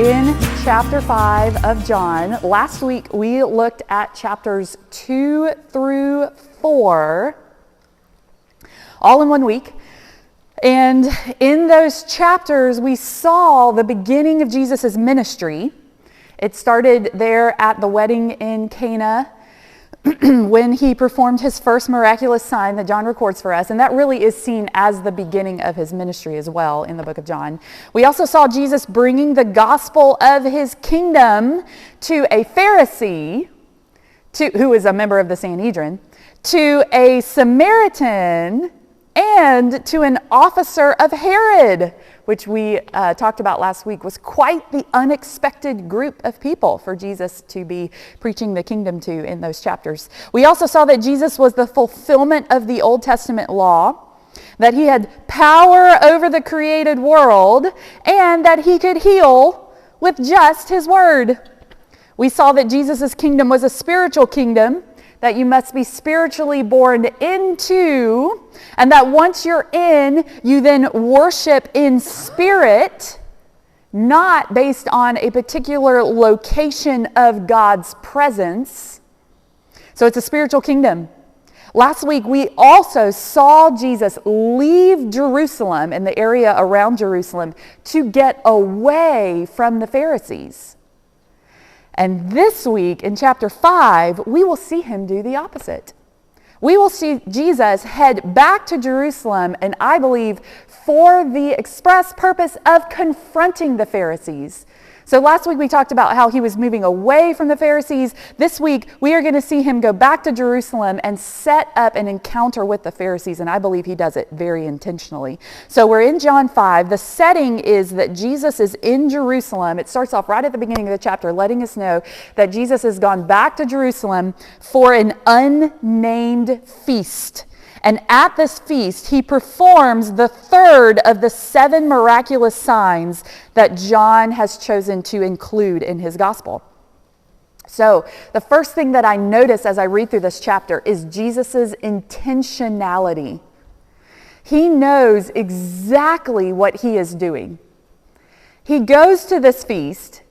in chapter 5 of John. Last week we looked at chapters 2 through 4, all in 1 week. And in those chapters we saw the beginning of Jesus' ministry. It started there at the wedding in Cana when he performed his first miraculous sign that John records for us, and that really is seen as the beginning of his ministry as well in the book of John. We also saw Jesus bringing the gospel of his kingdom to a Pharisee, who is a member of the Sanhedrin, to a Samaritan, and to an officer of Herod, which we talked about last week was quite the unexpected group of people for Jesus to be preaching the kingdom to in those chapters. We also saw that Jesus was the fulfillment of the Old Testament law, that he had power over the created world, and that he could heal with just his word. We saw that Jesus' kingdom was a spiritual kingdom, that you must be spiritually born into, and that once you're in, you then worship in spirit, not based on a particular location of God's presence. So it's a spiritual kingdom. Last week, we also saw Jesus leave Jerusalem and the area around Jerusalem to get away from the Pharisees. And this week, in chapter 5, we will see him do the opposite. We will see Jesus head back to Jerusalem, and I believe for the express purpose of confronting the Pharisees. So last week we talked about how he was moving away from the Pharisees. This week we are going to see him go back to Jerusalem and set up an encounter with the Pharisees, and I believe he does it very intentionally. So we're in John 5. The setting is that Jesus is in Jerusalem. It starts off right at the beginning of the chapter letting us know that Jesus has gone back to Jerusalem for an unnamed feast. And at this feast, he performs the third of the 7 miraculous signs that John has chosen to include in his gospel. So the first thing that I notice as I read through this chapter is Jesus' intentionality. He knows exactly what he is doing. He goes to this feast,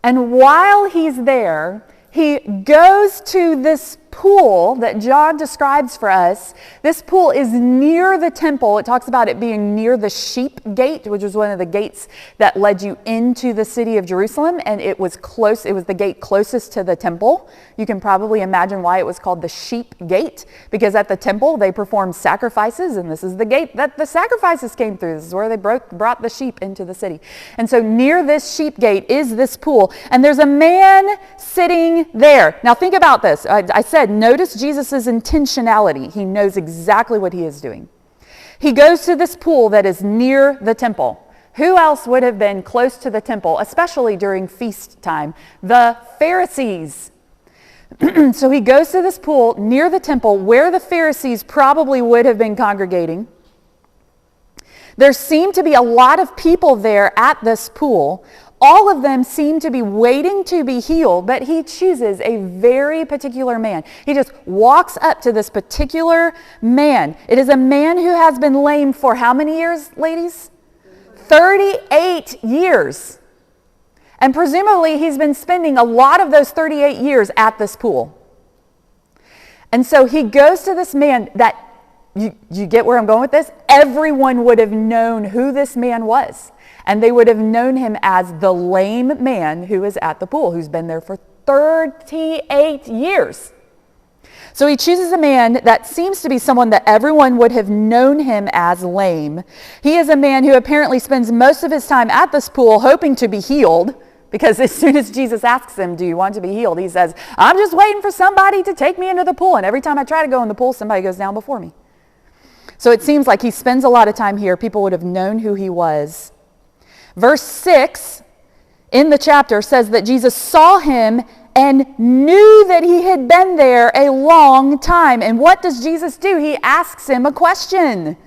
and while he's there, he goes to this pool that John describes for us. This pool is near the temple. It talks about it being near the sheep gate, which was one of the gates that led you into the city of Jerusalem, and it was close. It was the gate closest to the temple. You can probably imagine why it was called the sheep gate, because at the temple they performed sacrifices, and this is the gate that the sacrifices came through. This is where they brought the sheep into the city. And so near this sheep gate is this pool, and there's a man sitting there. Now think about this. I said, notice Jesus' intentionality. He knows exactly what he is doing. He goes to this pool that is near the temple. Who else would have been close to the temple, especially during feast time? The Pharisees. So he goes to this pool near the temple where the Pharisees probably would have been congregating. There seemed to be a lot of people there at this pool. All of them seem to be waiting to be healed, but he chooses a very particular man. He just walks up to this particular man. It is a man who has been lame for how many years, ladies? 38 years. And presumably he's been spending a lot of those 38 years at this pool. And so he goes to this man that, you get where I'm going with this? Everyone would have known who this man was. And they would have known him as the lame man who is at the pool, who's been there for 38 years. So he chooses a man that seems to be someone that everyone would have known him as lame. He is a man who apparently spends most of his time at this pool hoping to be healed, because as soon as Jesus asks him, do you want to be healed? He says, I'm just waiting for somebody to take me into the pool. And every time I try to go in the pool, somebody goes down before me. So it seems like he spends a lot of time here. People would have known who he was. Verse 6 in the chapter says that Jesus saw him and knew that he had been there a long time. And what does Jesus do? He asks him a question.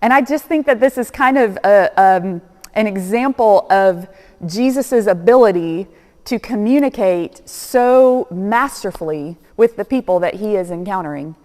And I just think that this is kind of an example of Jesus' ability to communicate so masterfully with the people that he is encountering.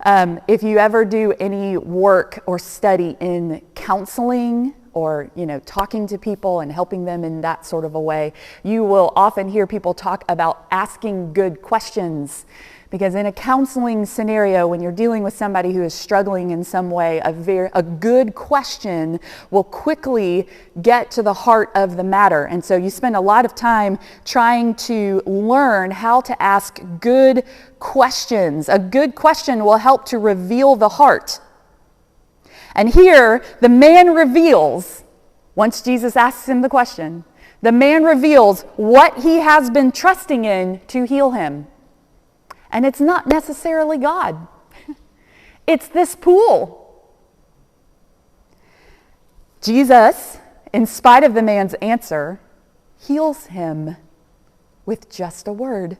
If you ever do any work or study in counseling or, talking to people and helping them in that sort of a way, you will often hear people talk about asking good questions. Because in a counseling scenario, when you're dealing with somebody who is struggling in some way, a good question will quickly get to the heart of the matter. And so you spend a lot of time trying to learn how to ask good questions. A good question will help to reveal the heart. And here, the man reveals, once Jesus asks him the question, the man reveals what he has been trusting in to heal him. And it's not necessarily God. It's this pool. Jesus, in spite of the man's answer, heals him with just a word.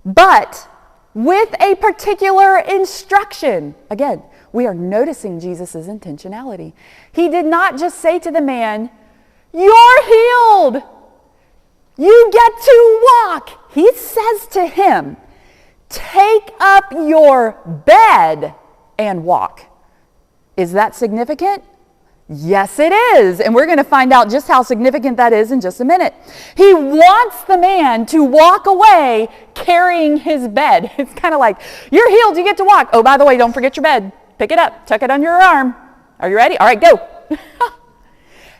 But with a particular instruction. Again, we are noticing Jesus' intentionality. He did not just say to the man, "You're healed. You get to walk." He says to him, "Take up your bed and walk." Is that significant? Yes, it is. And we're going to find out just how significant that is in just a minute. He wants the man to walk away carrying his bed. It's kind of like, "You're healed, you get to walk. Oh, by the way, don't forget your bed. Pick it up, tuck it under your arm. Are you ready? All right, go."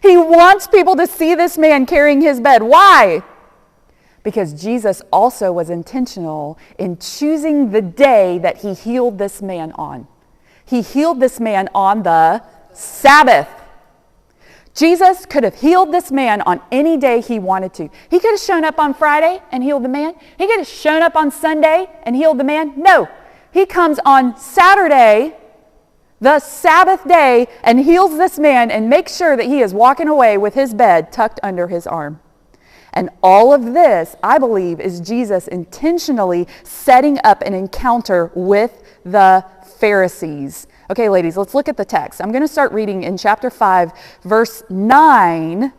He wants people to see this man carrying his bed. Why? Because Jesus also was intentional in choosing the day that he healed this man on. He healed this man on the Sabbath. Jesus could have healed this man on any day he wanted to. He could have shown up on Friday and healed the man. He could have shown up on Sunday and healed the man. No, he comes on Saturday, the Sabbath day, and heals this man and makes sure that he is walking away with his bed tucked under his arm. And all of this, I believe, is Jesus intentionally setting up an encounter with the Pharisees. Okay, ladies, let's look at the text. I'm going to start reading in chapter 5, verse 9,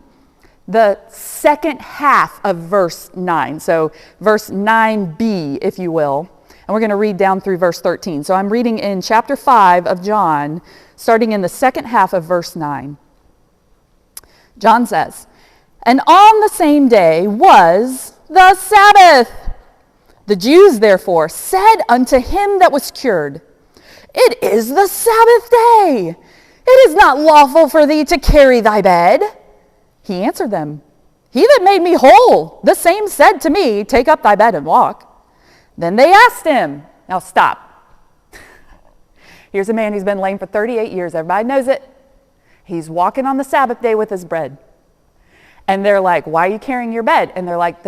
the second half of verse 9. So verse 9b, if you will. And we're going to read down through verse 13. So I'm reading in chapter 5 of John, starting in the second half of verse 9. John says, "And on the same day was the Sabbath. The Jews therefore said unto him that was cured, It is the Sabbath day. It is not lawful for thee to carry thy bed. He answered them, He that made me whole, the same said to me, Take up thy bed and walk. Then they asked him," now stop. Here's a man who's been lame for 38 years. Everybody knows it. He's walking on the Sabbath day with his bread. And they're like, "Why are you carrying your bed?" And they're like,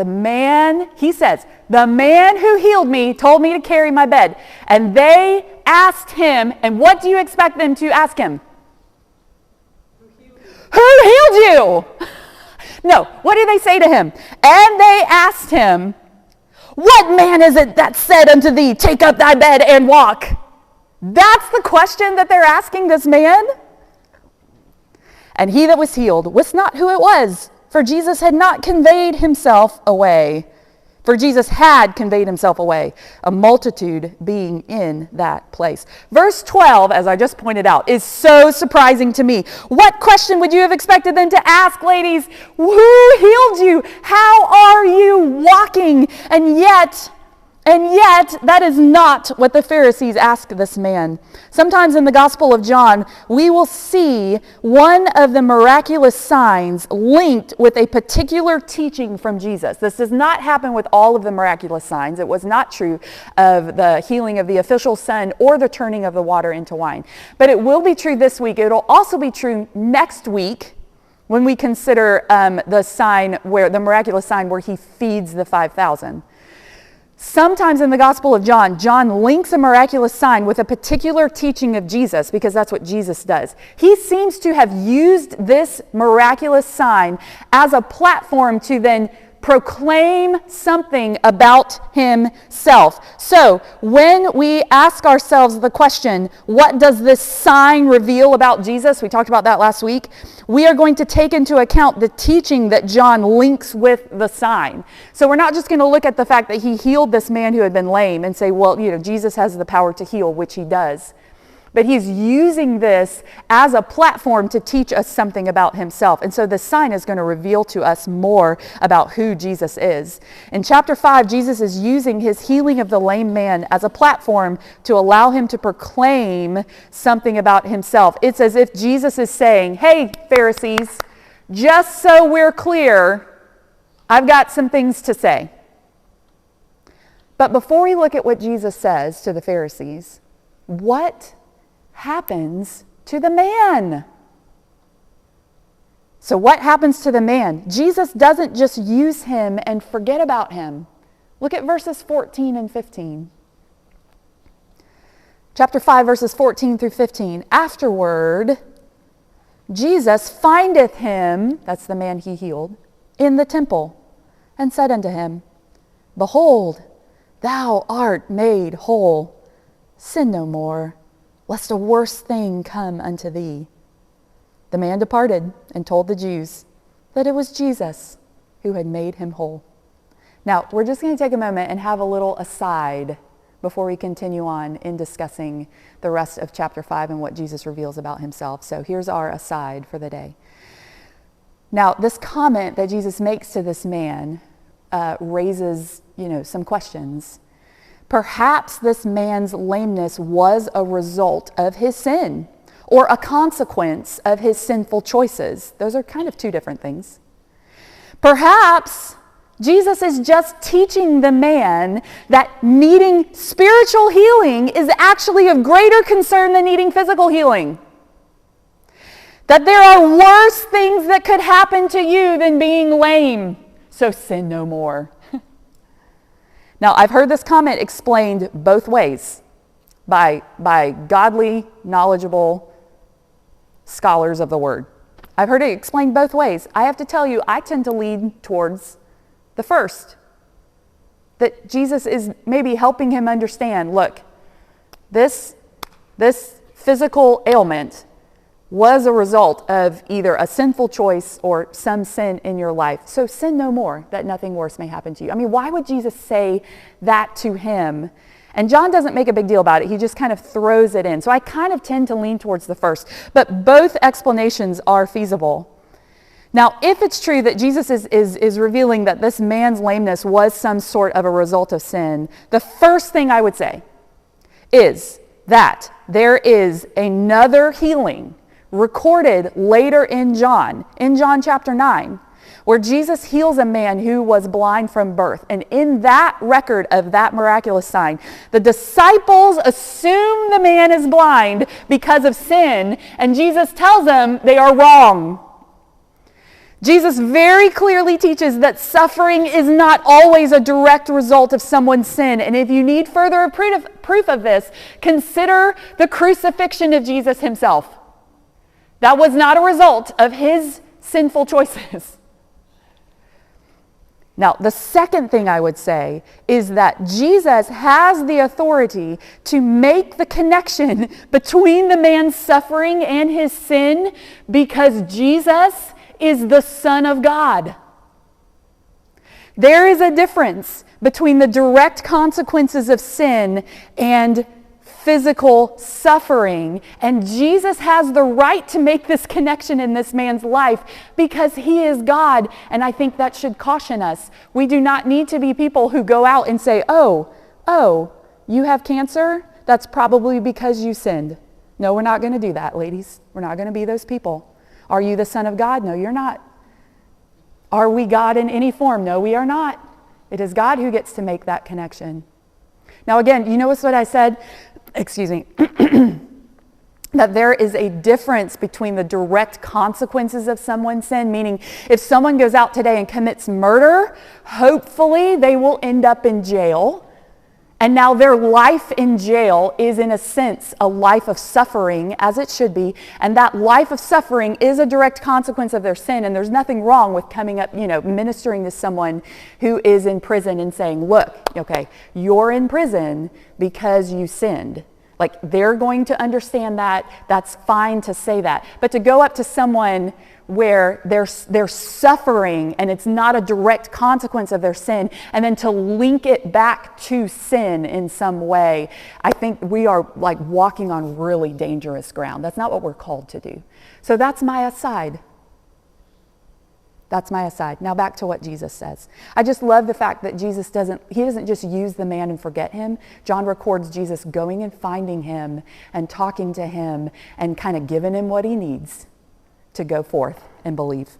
he says, "The man who healed me told me to carry my bed." And they asked him, and what do you expect them to ask him? Who healed you? No, what do they say to him? And they asked him, "What man is it that said unto thee, Take up thy bed and walk?" That's the question that they're asking this man. And he that was healed wist not who it was, for Jesus had conveyed himself away, a multitude being in that place. Verse 12, as I just pointed out, is so surprising to me. What question would you have expected them to ask, ladies? Who healed you? How are you walking? And yet, that is not what the Pharisees asked this man. Sometimes in the Gospel of John, we will see one of the miraculous signs linked with a particular teaching from Jesus. This does not happen with all of the miraculous signs. It was not true of the healing of the official son or the turning of the water into wine. But it will be true this week. It will also be true next week when we consider the miraculous sign where he feeds the 5,000. Sometimes in the Gospel of John, John links a miraculous sign with a particular teaching of Jesus because that's what Jesus does. He seems to have used this miraculous sign as a platform to then proclaim something about himself. So when we ask ourselves the question, what does this sign reveal about Jesus? We talked about that last week. We are going to take into account the teaching that John links with the sign. So we're not just going to look at the fact that he healed this man who had been lame and say, well, Jesus has the power to heal, which he does. but he's using this as a platform to teach us something about himself. And so the sign is going to reveal to us more about who Jesus is. In chapter 5, Jesus is using his healing of the lame man as a platform to allow him to proclaim something about himself. It's as if Jesus is saying, hey, Pharisees, just so we're clear, I've got some things to say. But before we look at what Jesus says to the Pharisees, what happens to the man? So what happens to the man? Jesus doesn't just use him and forget about him. Look at verses 14 and 15. Chapter 5, verses 14 through 15. Afterward, Jesus findeth him, that's the man he healed, in the temple, and said unto him, Behold, thou art made whole. Sin no more, lest a worse thing come unto thee. The man departed and told the Jews that it was Jesus who had made him whole. Now, we're just going to take a moment and have a little aside before we continue on in discussing the rest of chapter 5 and what Jesus reveals about himself. So here's our aside for the day. Now, this comment that Jesus makes to this man raises, some questions. Perhaps this man's lameness was a result of his sin or a consequence of his sinful choices. Those are kind of two different things. Perhaps Jesus is just teaching the man that needing spiritual healing is actually of greater concern than needing physical healing. That there are worse things that could happen to you than being lame, so sin no more. Now, I've heard this comment explained both ways by godly, knowledgeable scholars of the word. I've heard it explained both ways. I have to tell you, I tend to lean towards the first. That Jesus is maybe helping him understand, look, this physical ailment was a result of either a sinful choice or some sin in your life. So sin no more, that nothing worse may happen to you. I mean, why would Jesus say that to him? And John doesn't make a big deal about it. He just kind of throws it in. So I kind of tend to lean towards the first. But both explanations are feasible. Now, if it's true that Jesus is revealing that this man's lameness was some sort of a result of sin, the first thing I would say is that there is another healing recorded later in John chapter 9, where Jesus heals a man who was blind from birth. And in that record of that miraculous sign, the disciples assume the man is blind because of sin, and Jesus tells them they are wrong. Jesus very clearly teaches that suffering is not always a direct result of someone's sin. And if you need further proof of this, consider the crucifixion of Jesus himself. That was not a result of his sinful choices. Now, the second thing I would say is that Jesus has the authority to make the connection between the man's suffering and his sin because Jesus is the Son of God. There is a difference between the direct consequences of sin and physical suffering, and Jesus has the right to make this connection in this man's life because he is God, and I think that should caution us. We do not need to be people who go out and say, oh, you have cancer? That's probably because you sinned. No, we're not going to do that, ladies. We're not going to be those people. Are you the Son of God? No, you're not. Are we God in any form? No, we are not. It is God who gets to make that connection. Now again, you notice what I said? That there is a difference between the direct consequences of someone's sin, meaning if someone goes out today and commits murder, hopefully they will end up in jail. And now their life in jail is, in a sense, a life of suffering, as it should be. And that life of suffering is a direct consequence of their sin. And there's nothing wrong with coming up, ministering to someone who is in prison and saying, look, okay, you're in prison because you sinned. Like, they're going to understand that. That's fine to say that. But to go up to someone where they're suffering and it's not a direct consequence of their sin, and then to link it back to sin in some way, I think we are like walking on really dangerous ground. That's not what we're called to do. So that's my aside. That's my aside. Now back to what Jesus says. I just love the fact that Jesus doesn't just use the man and forget him. John records Jesus going and finding him and talking to him and kind of giving him what he needs to go forth and believe.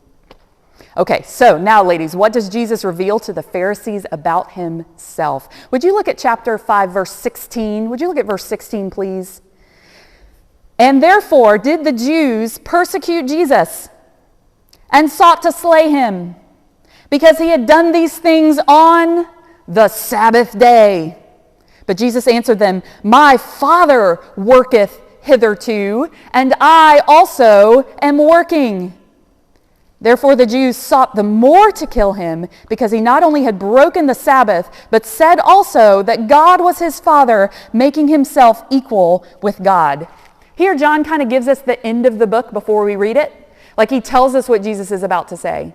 Okay, so now ladies, what does Jesus reveal to the Pharisees about himself? Would you look at chapter 5, verse 16? Would you look at verse 16, please? And therefore did the Jews persecute Jesus and sought to slay him, because he had done these things on the Sabbath day. But Jesus answered them, my Father worketh hitherto, and I also am working. Therefore the Jews sought the more to kill him, because he not only had broken the Sabbath, but said also that God was his Father, making himself equal with God. Here John kind of gives us the end of the book before we read it. Like, he tells us what Jesus is about to say.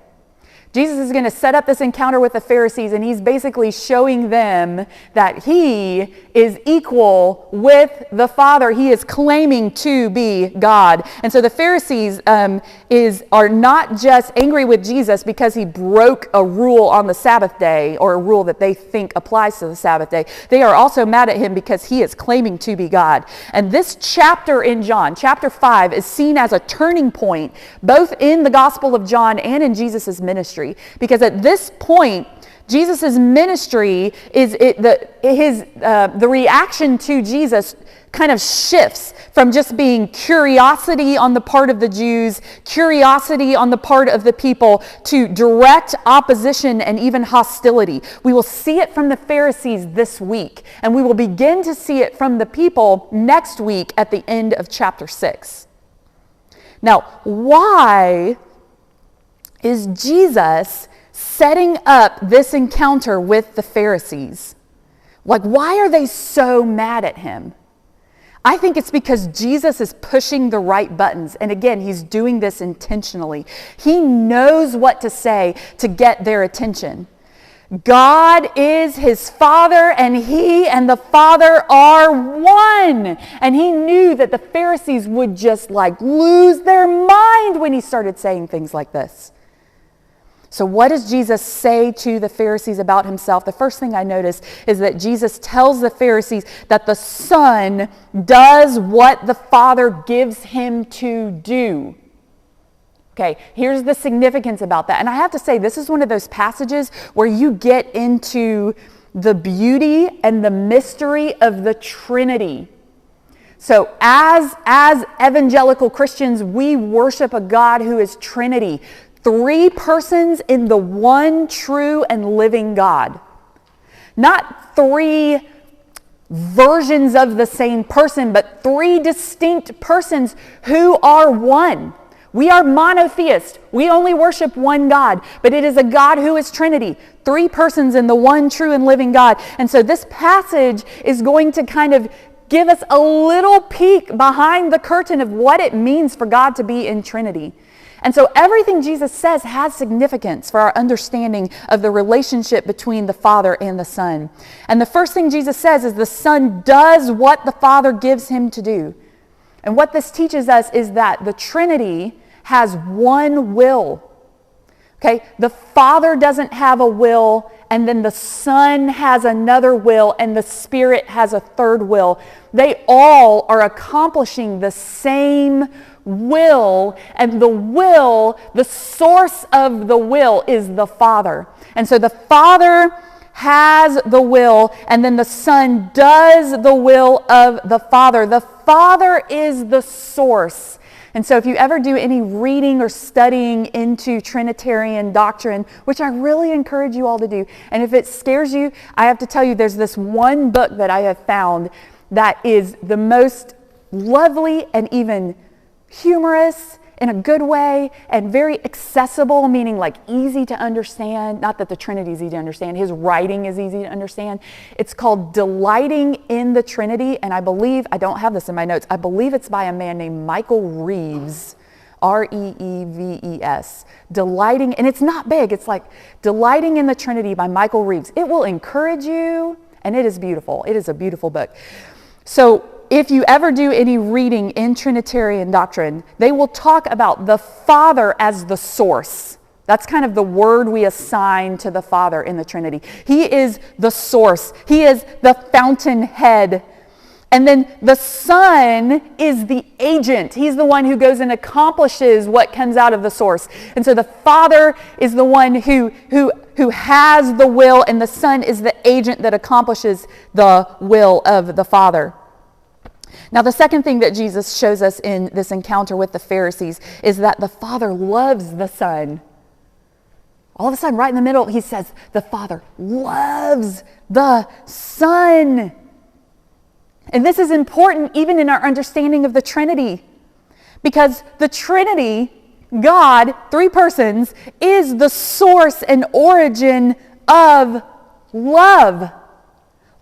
Jesus is going to set up this encounter with the Pharisees, and he's basically showing them that he is equal with the Father. He is claiming to be God. And so the Pharisees are not just angry with Jesus because he broke a rule on the Sabbath day, or a rule that they think applies to the Sabbath day. They are also mad at him because he is claiming to be God. And this chapter in John, chapter 5, is seen as a turning point, both in the Gospel of John and in Jesus' ministry. Because at this point, Jesus' ministry is the reaction to Jesus kind of shifts from just being curiosity on the part of the Jews, curiosity on the part of the people, to direct opposition and even hostility. We will see it from the Pharisees this week, and we will begin to see it from the people next week at the end of chapter 6. Now, why is Jesus setting up this encounter with the Pharisees? Like, why are they so mad at him? I think it's because Jesus is pushing the right buttons. And again, he's doing this intentionally. He knows what to say to get their attention. God is his Father, and he and the Father are one. And he knew that the Pharisees would just like lose their mind when he started saying things like this. So what does Jesus say to the Pharisees about himself? The first thing I notice is that Jesus tells the Pharisees that the Son does what the Father gives him to do. Okay, here's the significance about that. And I have to say, this is one of those passages where you get into the beauty and the mystery of the Trinity. So as evangelical Christians, we worship a God who is Trinity. 3 persons in the one true and living God. Not 3 versions of the same person, but 3 distinct persons who are one. We are monotheist. We only worship one God, but it is a God who is Trinity. 3 persons in the one true and living God. And so this passage is going to kind of give us a little peek behind the curtain of what it means for God to be in Trinity. And so everything Jesus says has significance for our understanding of the relationship between the Father and the Son. And the first thing Jesus says is the Son does what the Father gives him to do. And what this teaches us is that the Trinity has one will. Okay? The Father doesn't have a will, and then the Son has another will, and the Spirit has a third will. They all are accomplishing the same will, and the source of the will is the Father. And so the Father has the will, and then the Son does the will of the Father. The Father is the source. And so if you ever do any reading or studying into Trinitarian doctrine, which I really encourage you all to do, and if it scares you, I have to tell you there's this one book that I have found that is the most lovely and even humorous in a good way and very accessible, meaning like easy to understand. Not that the Trinity is easy to understand. His writing is easy to understand. It's called Delighting in the Trinity. And I don't have this in my notes, I believe it's by a man named Michael Reeves. Reeves, Delighting, and it's not big, it's like Delighting in the Trinity by Michael Reeves. It will encourage you, and it is beautiful. It is a beautiful book. So if you ever do any reading in Trinitarian doctrine, they will talk about the Father as the source. That's kind of the word we assign to the Father in the Trinity. He is the source. He is the fountainhead. And then the Son is the agent. He's the one who goes and accomplishes what comes out of the source. And so the Father is the one who has the will, and the Son is the agent that accomplishes the will of the Father. Now, the second thing that Jesus shows us in this encounter with the Pharisees is that the Father loves the Son. All of a sudden, right in the middle, he says, the Father loves the Son. And this is important even in our understanding of the Trinity, because the Trinity, God, three persons, is the source and origin of love.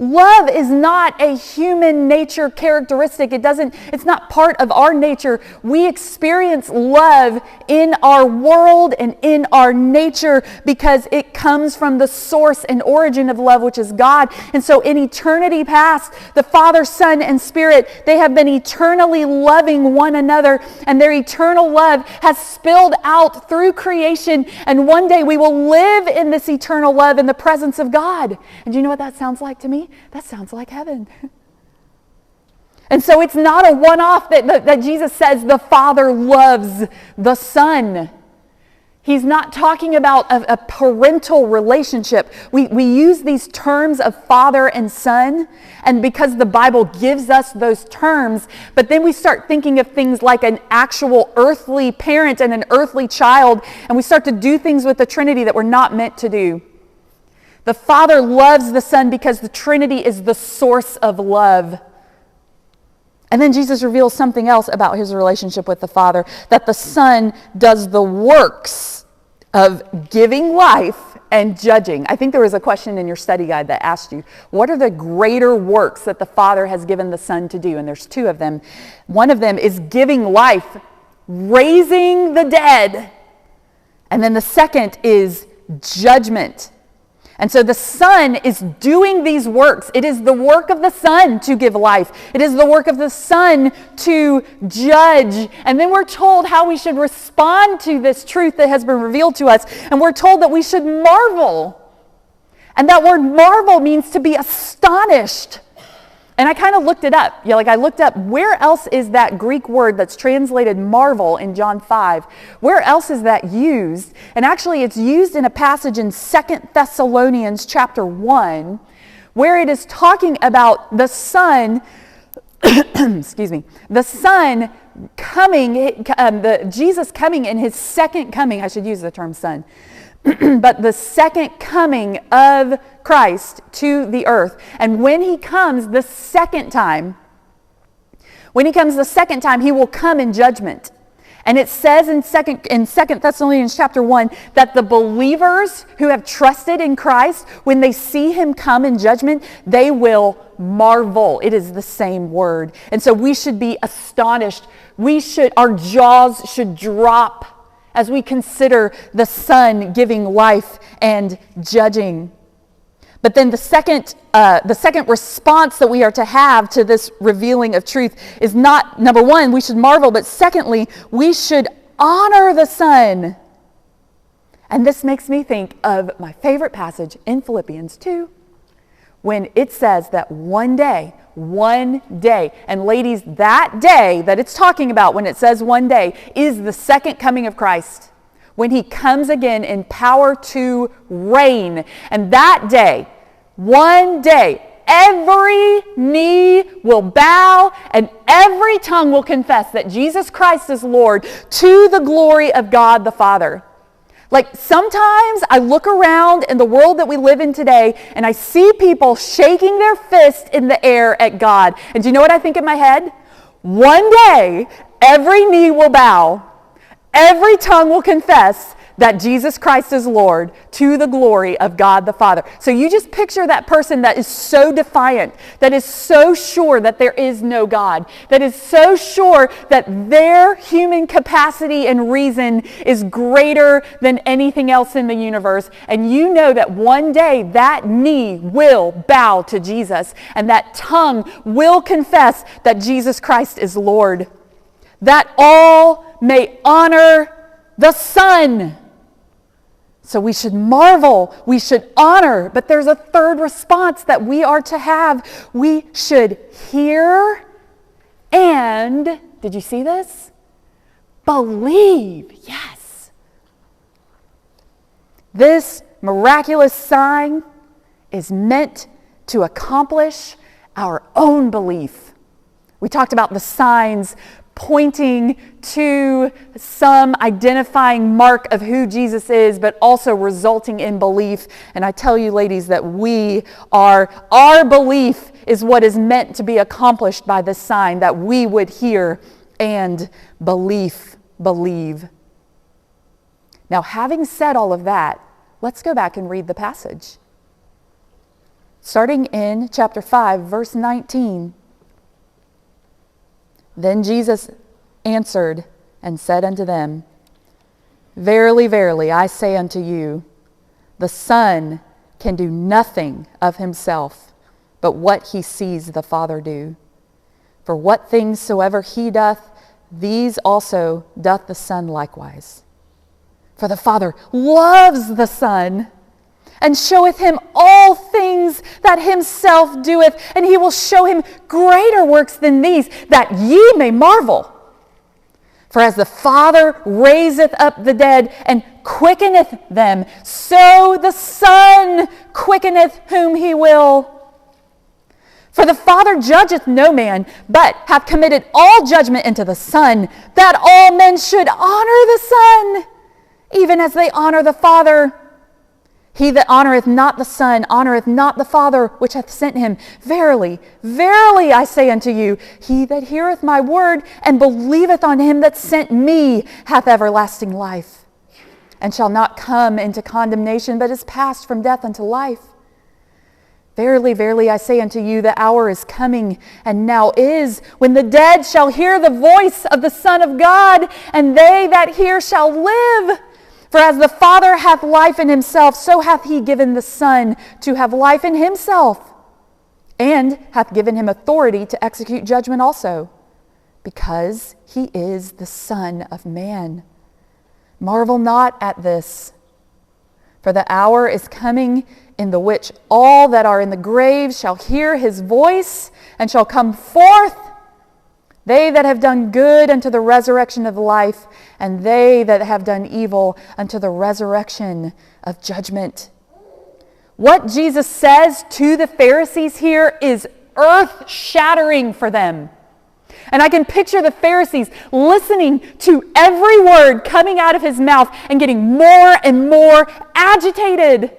Love is not a human nature characteristic. It's not part of our nature. We experience love in our world and in our nature because it comes from the source and origin of love, which is God. And so in eternity past, the Father, Son, and Spirit, they have been eternally loving one another, and their eternal love has spilled out through creation. And one day we will live in this eternal love in the presence of God. And do you know what that sounds like to me? That sounds like heaven. And so it's not a one-off that Jesus says the Father loves the Son. He's not talking about a parental relationship. We use these terms of Father and Son, and because the Bible gives us those terms, but then we start thinking of things like an actual earthly parent and an earthly child, and we start to do things with the Trinity that we're not meant to do. The Father loves the Son because the Trinity is the source of love. And then Jesus reveals something else about his relationship with the Father, that the Son does the works of giving life and judging. I think there was a question in your study guide that asked you, what are the greater works that the Father has given the Son to do? And there's two of them. One of them is giving life, raising the dead. And then the second is judgment. And so the Son is doing these works. It is the work of the Son to give life. It is the work of the Son to judge. And then we're told how we should respond to this truth that has been revealed to us. And we're told that we should marvel. And that word marvel means to be astonished. And I kind of looked it up. I looked up where else is that Greek word that's translated marvel in John 5. Where else is that used? And actually it's used in a passage in 2 Thessalonians chapter 1, where it is talking about the Son, the Son coming, Jesus coming in his second coming. I should use the term Son. But the second coming of Christ to the earth. And when he comes the second time, he will come in judgment. And it says in 2 Thessalonians chapter 1 that the believers who have trusted in Christ, when they see him come in judgment, they will marvel. It is the same word. And so we should be astonished. Our jaws should drop as we consider the Son giving life and judging. But then the second response that we are to have to this revealing of truth is not, number one, we should marvel, but secondly, we should honor the Son. And this makes me think of my favorite passage in Philippians 2, when it says that one day, and ladies, that day that it's talking about when it says one day is the second coming of Christ, when he comes again in power to reign. And that day, one day, every knee will bow and every tongue will confess that Jesus Christ is Lord, to the glory of God the Father. Like sometimes I look around in the world that we live in today and I see people shaking their fist in the air at God. And do you know what I think in my head? One day, every knee will bow Every tongue will confess that Jesus Christ is Lord, to the glory of God the Father. So you just picture that person that is so defiant, that is so sure that there is no God, that is so sure that their human capacity and reason is greater than anything else in the universe. And you know that one day that knee will bow to Jesus, and that tongue will confess that Jesus Christ is Lord, that all may honor the Son. So we should marvel, we should honor, but there's a third response that we are to have. We should hear and, did you see this? Believe, yes. This miraculous sign is meant to accomplish our own belief. We talked about the signs pointing to some identifying mark of who Jesus is, but also resulting in belief. And I tell you, ladies, that our belief is what is meant to be accomplished by this sign, that we would hear and believe. Now, having said all of that, let's go back and read the passage. Starting in chapter 5, verse 19. Then Jesus answered and said unto them, Verily, verily, I say unto you, the Son can do nothing of himself, but what he sees the Father do. For what things soever he doth, these also doth the Son likewise. For the Father loves the Son, and showeth him all things that himself doeth, and he will show him greater works than these, that ye may marvel. For as the Father raiseth up the dead and quickeneth them, so the Son quickeneth whom he will. For the Father judgeth no man, but hath committed all judgment unto the Son, that all men should honor the Son, even as they honor the Father. He that honoreth not the Son honoreth not the Father which hath sent him. Verily, verily, I say unto you, he that heareth my word and believeth on him that sent me hath everlasting life, and shall not come into condemnation, but is passed from death unto life. Verily, verily, I say unto you, the hour is coming, and now is, when the dead shall hear the voice of the Son of God, and they that hear shall live. For as the Father hath life in himself, so hath he given the Son to have life in himself, and hath given him authority to execute judgment also, because he is the Son of Man. Marvel not at this, for the hour is coming in the which all that are in the grave shall hear his voice, and shall come forth, they that have done good unto the resurrection of life, and they that have done evil unto the resurrection of judgment. What Jesus says to the Pharisees here is earth-shattering for them. And I can picture the Pharisees listening to every word coming out of his mouth and getting more and more agitated.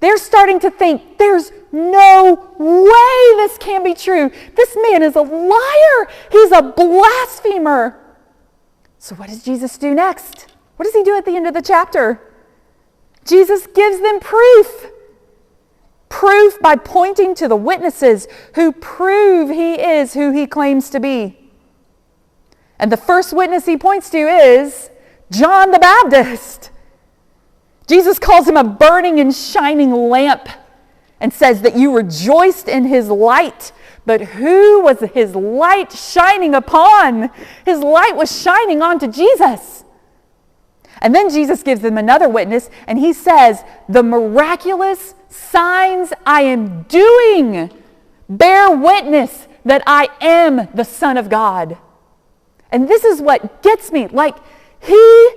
They're starting to think, there's no way this can be true. This man is a liar. He's a blasphemer. So what does Jesus do next? What does he do at the end of the chapter? Jesus gives them proof. Proof by pointing to the witnesses who prove he is who he claims to be. And the first witness he points to is John the Baptist. Jesus calls him a burning and shining lamp and says that you rejoiced in his light. But who was his light shining upon? His light was shining onto Jesus. And then Jesus gives them another witness, and he says, the miraculous signs I am doing bear witness that I am the Son of God. And this is what gets me. Like, he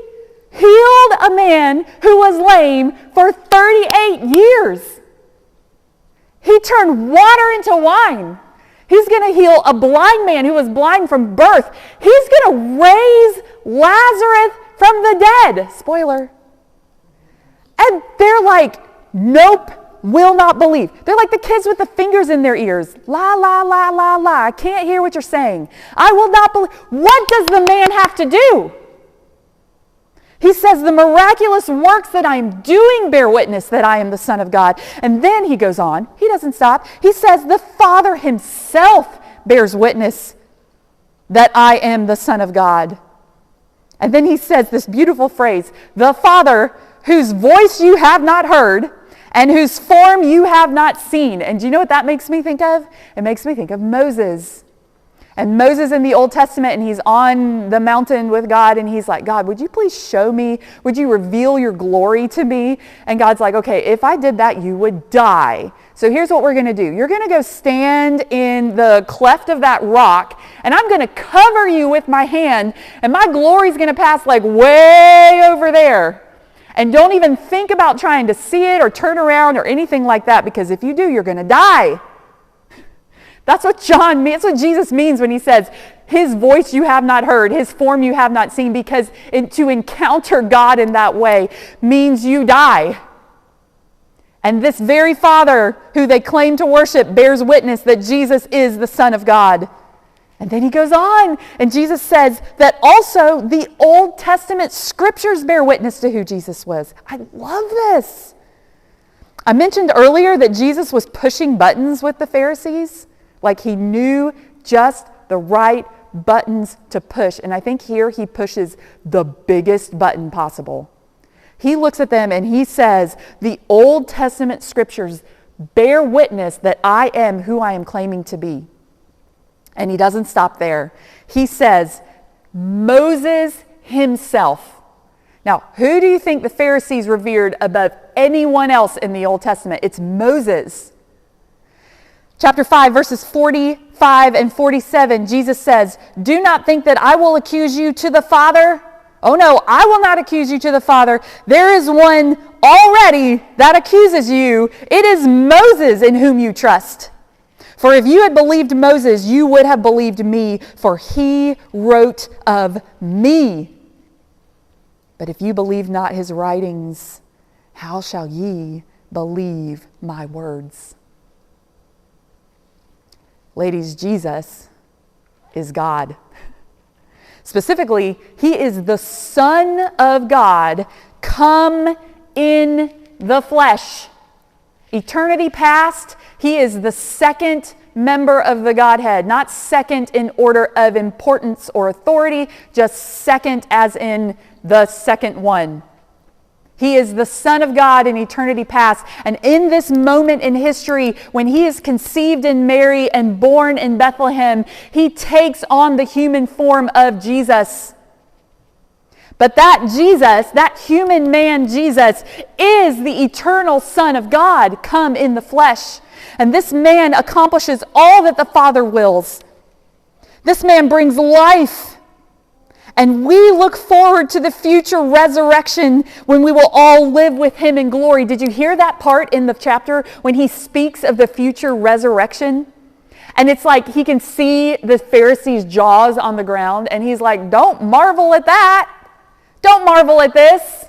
healed a man who was lame for 38 years. He turned water into wine. He's going to heal a blind man who was blind from birth. He's going to raise Lazarus from the dead. Spoiler. And they're like, nope, will not believe. They're like the kids with the fingers in their ears. La, la, la, la, la. I can't hear what you're saying. I will not believe. What does the man have to do? He says, the miraculous works that I am doing bear witness that I am the Son of God. And then he goes on. He doesn't stop. He says, the Father himself bears witness that I am the Son of God. And then he says this beautiful phrase, the Father whose voice you have not heard and whose form you have not seen. And do you know what that makes me think of? It makes me think of Moses. And Moses in the Old Testament, and he's on the mountain with God, and he's like, God, would you please show me? Would you reveal your glory to me? And God's like, okay, if I did that, you would die. So here's what we're going to do. You're going to go stand in the cleft of that rock, and I'm going to cover you with my hand, and my glory's going to pass like way over there. And don't even think about trying to see it or turn around or anything like that, because if you do, you're going to die. That's what that's what Jesus means when he says, his voice you have not heard, his form you have not seen, because to encounter God in that way means you die. And this very Father who they claim to worship bears witness that Jesus is the Son of God. And then he goes on, and Jesus says that also the Old Testament scriptures bear witness to who Jesus was. I love this. I mentioned earlier that Jesus was pushing buttons with the Pharisees. Like he knew just the right buttons to push. And I think here he pushes the biggest button possible. He looks at them and he says, the Old Testament scriptures bear witness that I am who I am claiming to be. And he doesn't stop there. He says, Moses himself. Now, who do you think the Pharisees revered above anyone else in the Old Testament? It's Moses. Chapter 5, verses 45 and 47, Jesus says, do not think that I will accuse you to the Father. Oh no, I will not accuse you to the Father. There is one already that accuses you. It is Moses in whom you trust. For if you had believed Moses, you would have believed me, for he wrote of me. But if you believe not his writings, how shall ye believe my words? Ladies, Jesus is God. Specifically, he is the Son of God come in the flesh. Eternity past, he is the second member of the Godhead, not second in order of importance or authority, just second as in the second one. He is the Son of God in eternity past. And in this moment in history, when he is conceived in Mary and born in Bethlehem, he takes on the human form of Jesus. But that Jesus, that human man Jesus, is the eternal Son of God come in the flesh. And this man accomplishes all that the Father wills. This man brings life. And we look forward to the future resurrection when we will all live with him in glory. Did you hear that part in the chapter when he speaks of the future resurrection? And it's like he can see the Pharisees' jaws on the ground, and he's like, don't marvel at that. Don't marvel at this.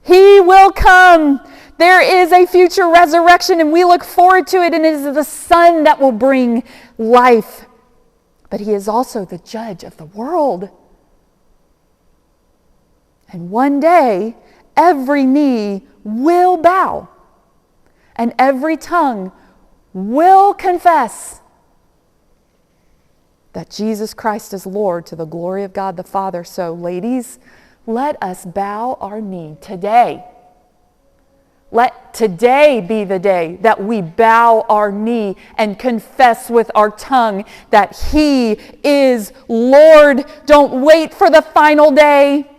He will come. There is a future resurrection, and we look forward to it, and it is the Son that will bring life. But he is also the judge of the world. And one day, every knee will bow, and every tongue will confess that Jesus Christ is Lord to the glory of God the Father. So, ladies, let us bow our knee today. Let today be the day that we bow our knee and confess with our tongue that he is Lord. Don't wait for the final day.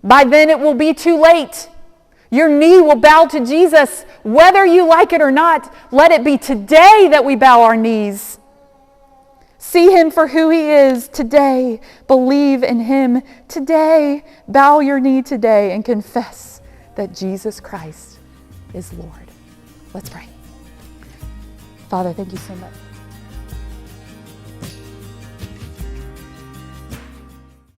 By then it will be too late. Your knee will bow to Jesus, whether you like it or not. Let it be today that we bow our knees. See him for who he is today. Believe in him today. Bow your knee today and confess that Jesus Christ is Lord. Let's pray. Father, thank you so much.